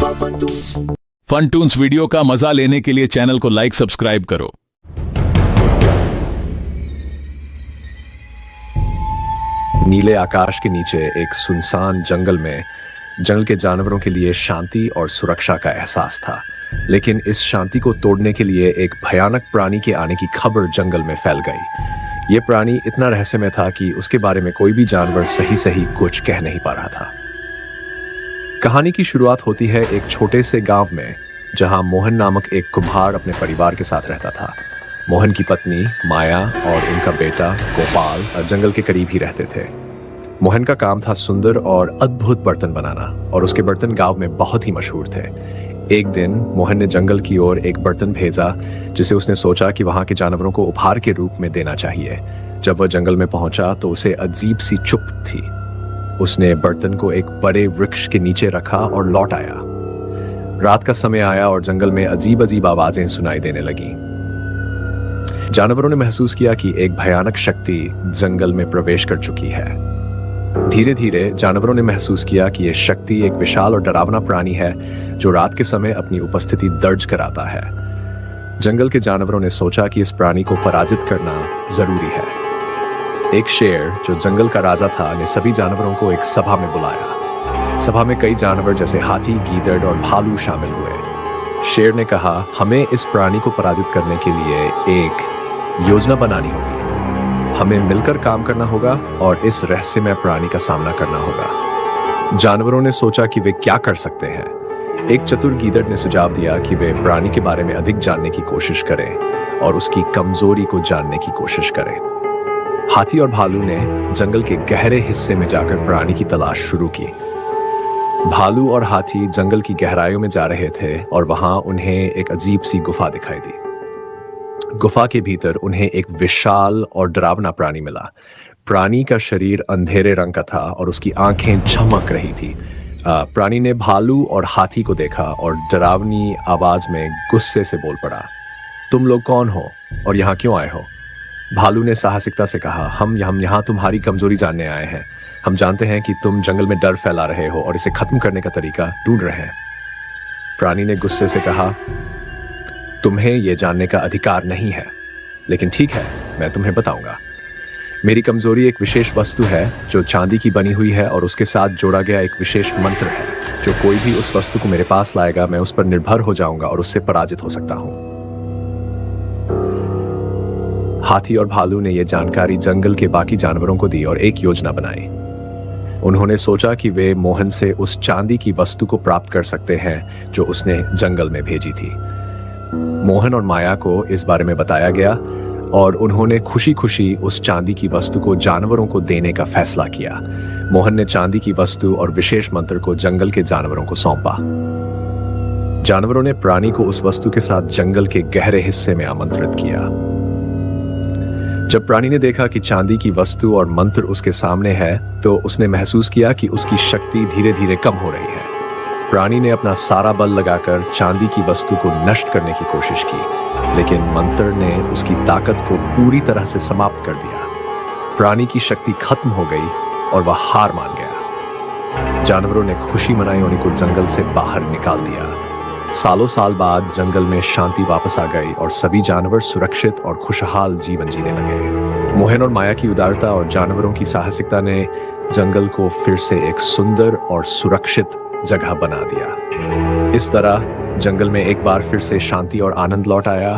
फनटून्स video का मजा लेने के लिए चैनल को लाइक सब्सक्राइब करो। नीले आकाश के नीचे एक सुनसान जंगल में जंगल के जानवरों के लिए शांति और सुरक्षा का एहसास था। लेकिन इस शांति को तोड़ने के लिए एक भयानक प्राणी के आने की खबर जंगल में फैल गई। यह प्राणी इतना रहस्यमय था कि उसके बारे में कोई भी जानवर सही कुछ कह नहीं पा रहा था। कहानी की शुरुआत होती है एक छोटे से गांव में, जहां मोहन नामक एक कुम्हार अपने परिवार के साथ रहता था। मोहन की पत्नी माया और उनका बेटा गोपाल जंगल के करीब ही रहते थे। मोहन का काम था सुंदर और अद्भुत बर्तन बनाना, और उसके बर्तन गांव में बहुत ही मशहूर थे। एक दिन मोहन ने जंगल की ओर एक बर्तन भेजा, जिसे उसने सोचा कि वहां के जानवरों को उपहार के रूप में देना चाहिए। जब वह जंगल में पहुंचा तो उसे अजीब सी चुप थी। उसने बर्तन को एक बड़े वृक्ष के नीचे रखा और लौट आया। रात का समय आया और जंगल में अजीब आवाजें सुनाई देने लगी। जानवरों ने महसूस किया कि एक भयानक शक्ति जंगल में प्रवेश कर चुकी है। धीरे धीरे जानवरों ने महसूस किया कि यह शक्ति एक विशाल और डरावना प्राणी है, जो रात के समय अपनी उपस्थिति दर्ज कराता है। जंगल के जानवरों ने सोचा कि इस प्राणी को पराजित करना जरूरी है। एक शेर, जो जंगल का राजा था, ने सभी जानवरों को एक सभा में बुलाया। सभा में कई जानवर जैसे हाथी, गीदड़ और भालू शामिल हुए। शेर ने कहा, हमें इस प्राणी को पराजित करने के लिए एक योजना बनानी होगी। हमें मिलकर काम करना होगा और इस रहस्यमय प्राणी का सामना करना होगा। जानवरों ने सोचा कि वे क्या कर सकते हैं। एक चतुर गीदड़ ने सुझाव दिया कि वे प्राणी के बारे में अधिक जानने की कोशिश करें और उसकी कमजोरी को जानने की कोशिश करें। हाथी और भालू ने जंगल के गहरे हिस्से में जाकर प्राणी की तलाश शुरू की। भालू और हाथी जंगल की गहराइयों में जा रहे थे और वहां उन्हें एक अजीब सी गुफा दिखाई दी। गुफा के भीतर उन्हें एक विशाल और डरावना प्राणी मिला। प्राणी का शरीर अंधेरे रंग का था और उसकी आंखें चमक रही थी। प्राणी ने भालू और हाथी को देखा और डरावनी आवाज में गुस्से से बोल पड़ा, तुम लोग कौन हो और यहाँ क्यों आए हो? भालू ने साहसिकता से कहा, हम यहाँ तुम्हारी कमजोरी जानने आए हैं। हम जानते हैं कि तुम जंगल में डर फैला रहे हो और इसे खत्म करने का तरीका ढूंढ रहे हैं। प्राणी ने गुस्से से कहा, तुम्हें यह जानने का अधिकार नहीं है, लेकिन ठीक है, मैं तुम्हें बताऊंगा। मेरी कमजोरी एक विशेष वस्तु है जो चांदी की बनी हुई है और उसके साथ जोड़ा गया एक विशेष मंत्र है। जो कोई भी उस वस्तु को मेरे पास लाएगा, मैं उस पर निर्भर हो जाऊंगा और उससे पराजित हो सकता हूं। हाथी और भालू ने यह जानकारी जंगल के बाकी जानवरों को दी और एक योजना बनाई। उन्होंने सोचा कि वे मोहन से उस चांदी की वस्तु को प्राप्त कर सकते हैं जो उसने जंगल में भेजी थी। मोहन और माया को इस बारे में बताया गया और उन्होंने खुशी उस चांदी की वस्तु को जानवरों को देने का फैसला किया। मोहन ने चांदी की वस्तु और विशेष मंत्र को जंगल के जानवरों को सौंपा। जानवरों ने प्राणी को उस वस्तु के साथ जंगल के गहरे हिस्से में आमंत्रित किया। जब प्राणी ने देखा कि चांदी की वस्तु और मंत्र उसके सामने है, तो उसने महसूस किया कि उसकी शक्ति धीरे धीरे कम हो रही है। प्राणी ने अपना सारा बल लगाकर चांदी की वस्तु को नष्ट करने की कोशिश की, लेकिन मंत्र ने उसकी ताकत को पूरी तरह से समाप्त कर दिया। प्राणी की शक्ति खत्म हो गई और वह हार मान गया। जानवरों ने खुशी मनाई और उनको जंगल से बाहर निकाल दिया। सालों साल बाद जंगल में शांति वापस आ गई और सभी जानवर सुरक्षित और खुशहाल जीवन जीने लगे। मोहन और माया की उदारता और जानवरों की साहसिकता ने जंगल को फिर से एक सुंदर और सुरक्षित जगह बना दिया। इस तरह जंगल में एक बार फिर से शांति और आनंद लौट आया।